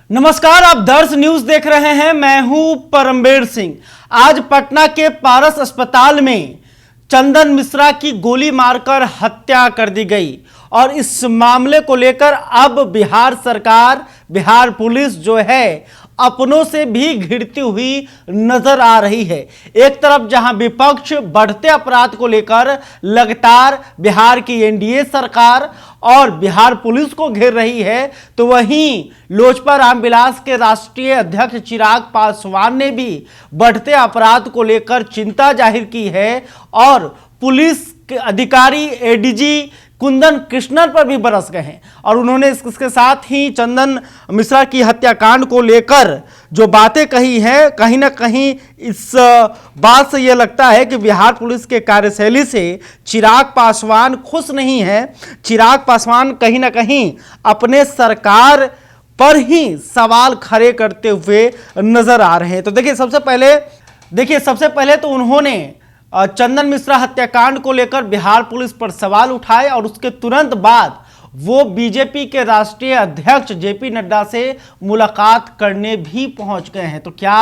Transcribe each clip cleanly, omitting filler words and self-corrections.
नमस्कार, आप दर्श न्यूज देख रहे हैं। मैं हूं परमबीर सिंह। आज पटना के पारस अस्पताल में चंदन मिश्रा की गोली मारकर हत्या कर दी गई और इस मामले को लेकर अब बिहार सरकार, बिहार पुलिस जो है अपनों से भी घिरती हुई नजर आ रही है। एक तरफ जहां विपक्ष बढ़ते अपराध को लेकर लगातार बिहार की एनडीए सरकार और बिहार पुलिस को घेर रही है, तो वहीं लोजपा रामविलास के राष्ट्रीय अध्यक्ष चिराग पासवान ने भी बढ़ते अपराध को लेकर चिंता जाहिर की है और पुलिस के अधिकारी एडीजी कुंदन कृष्णन पर भी बरस गए हैं और उन्होंने इसके साथ ही चंदन मिश्रा की हत्याकांड को लेकर जो बातें कही हैं, कहीं ना कहीं इस बात से यह लगता है कि बिहार पुलिस के कार्यशैली से चिराग पासवान खुश नहीं है। चिराग पासवान कहीं ना कहीं अपने सरकार पर ही सवाल खड़े करते हुए नजर आ रहे हैं। तो देखिए सबसे पहले तो उन्होंने चंदन मिश्रा हत्याकांड को लेकर बिहार पुलिस पर सवाल उठाए और उसके तुरंत बाद वो बीजेपी के राष्ट्रीय अध्यक्ष जेपी नड्डा से मुलाकात करने भी पहुंच गए हैं। तो क्या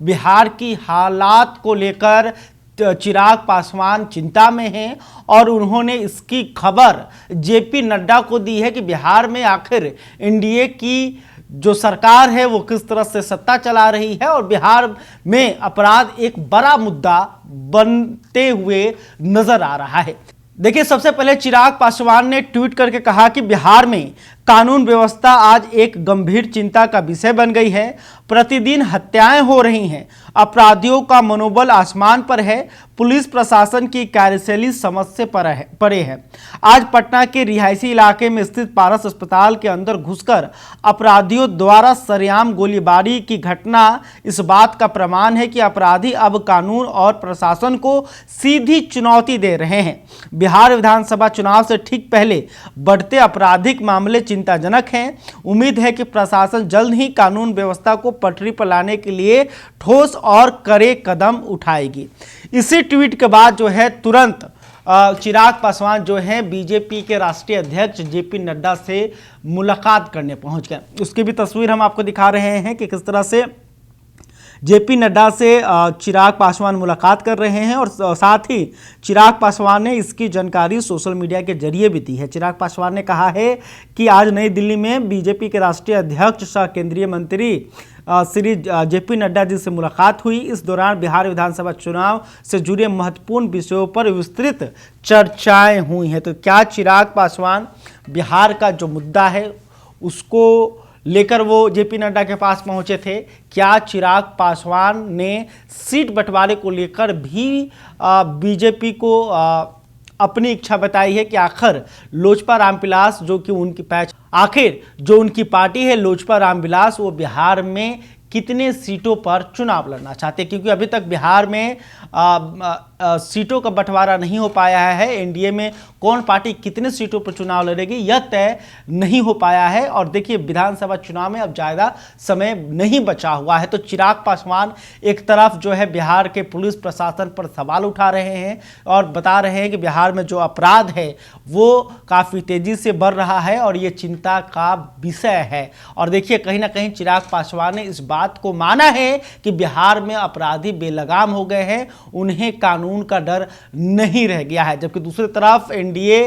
बिहार की हालात को लेकर चिराग पासवान चिंता में हैं और उन्होंने इसकी खबर जेपी नड्डा को दी है कि बिहार में आखिर एनडीए की जो सरकार है वो किस तरह से सत्ता चला रही है और बिहार में अपराध एक बड़ा मुद्दा बनते हुए नजर आ रहा है। देखिए, सबसे पहले चिराग पासवान ने ट्वीट करके कहा कि बिहार में कानून व्यवस्था आज एक गंभीर चिंता का विषय बन गई है। प्रतिदिन हत्याएं हो रही हैं, अपराधियों का मनोबल आसमान पर है, पुलिस प्रशासन की कार्यशैली समझ से परे है। आज पटना के रिहायशी इलाके में स्थित पारस अस्पताल के अंदर घुसकर अपराधियों द्वारा सरेआम गोलीबारी की घटना इस बात का प्रमाण है कि अपराधी अब कानून और प्रशासन को सीधी चुनौती दे रहे हैं। बिहार विधानसभा चुनाव से ठीक पहले बढ़ते आपराधिक मामले चिंताजनक हैं। उम्मीद है कि प्रशासन जल्द ही कानून व्यवस्था को पटरी पर लाने के लिए ठोस और कड़े कदम उठाएगी। इसी ट्वीट के बाद जो है तुरंत चिराग पासवान जो है बीजेपी के राष्ट्रीय अध्यक्ष जेपी नड्डा से मुलाकात करने पहुंच गए। उसकी भी तस्वीर हम आपको दिखा रहे हैं कि किस तरह से जेपी नड्डा से चिराग पासवान मुलाकात कर रहे हैं और साथ ही चिराग पासवान ने इसकी जानकारी सोशल मीडिया के जरिए भी दी है। चिराग पासवान ने कहा है कि आज नई दिल्ली में बीजेपी के राष्ट्रीय अध्यक्ष सह केंद्रीय मंत्री श्री जेपी नड्डा जी से मुलाकात हुई। इस दौरान बिहार विधानसभा चुनाव से जुड़े महत्वपूर्ण विषयों पर विस्तृत चर्चाएं हुई हैं। तो क्या चिराग पासवान बिहार का जो मुद्दा है उसको लेकर वो जेपी नड्डा के पास पहुंचे थे? क्या चिराग पासवान ने सीट बंटवारे को लेकर भी बीजेपी को अपनी इच्छा बताई है कि आखिर लोजपा रामविलास जो कि उनकी पार्टी है लोजपा रामविलास, वो बिहार में कितने सीटों पर चुनाव लड़ना चाहते हैं? क्योंकि अभी तक बिहार में सीटों का बंटवारा नहीं हो पाया है। एनडीए में कौन पार्टी कितने सीटों पर चुनाव लड़ेगी यह तय नहीं हो पाया है और देखिए विधानसभा चुनाव में अब ज़्यादा समय नहीं बचा हुआ है। तो चिराग पासवान एक तरफ जो है बिहार के पुलिस प्रशासन पर सवाल उठा रहे हैं और बता रहे हैं कि बिहार में जो अपराध है वो काफ़ी तेज़ी से बढ़ रहा है और ये चिंता का विषय है। और देखिए कहीं ना कहीं चिराग पासवान ने इस बात को माना है कि बिहार में अपराधी बेलगाम हो गए हैं, उन्हें कानून का डर नहीं रह गया है। जबकि दूसरी तरफ एनडीए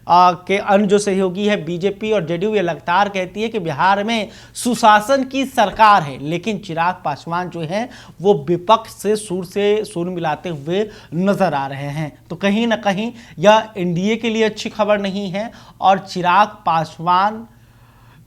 के अन्य जो सहयोगी है बीजेपी और जेडीयू, ये लगातार कहती है कि बिहार में सुशासन की सरकार है, लेकिन चिराग पासवान जो है वो विपक्ष से सुर मिलाते हुए नजर आ रहे हैं। तो कहीं ना कहीं यह एनडीए के लिए अच्छी खबर नहीं है और चिराग पासवान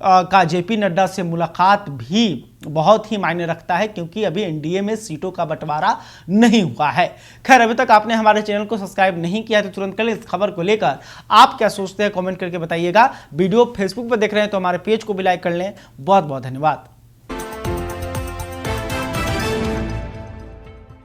का जेपी नड्डा से मुलाकात भी बहुत ही मायने रखता है क्योंकि अभी एनडीए में सीटों का बंटवारा नहीं हुआ है। खैर, अभी तक आपने हमारे चैनल को सब्सक्राइब नहीं किया तो तुरंत कर लें। इस खबर को लेकर आप क्या सोचते हैं कमेंट करके बताइएगा। वीडियो फेसबुक पर देख रहे हैं तो हमारे पेज को भी लाइक कर लें। बहुत बहुत धन्यवाद।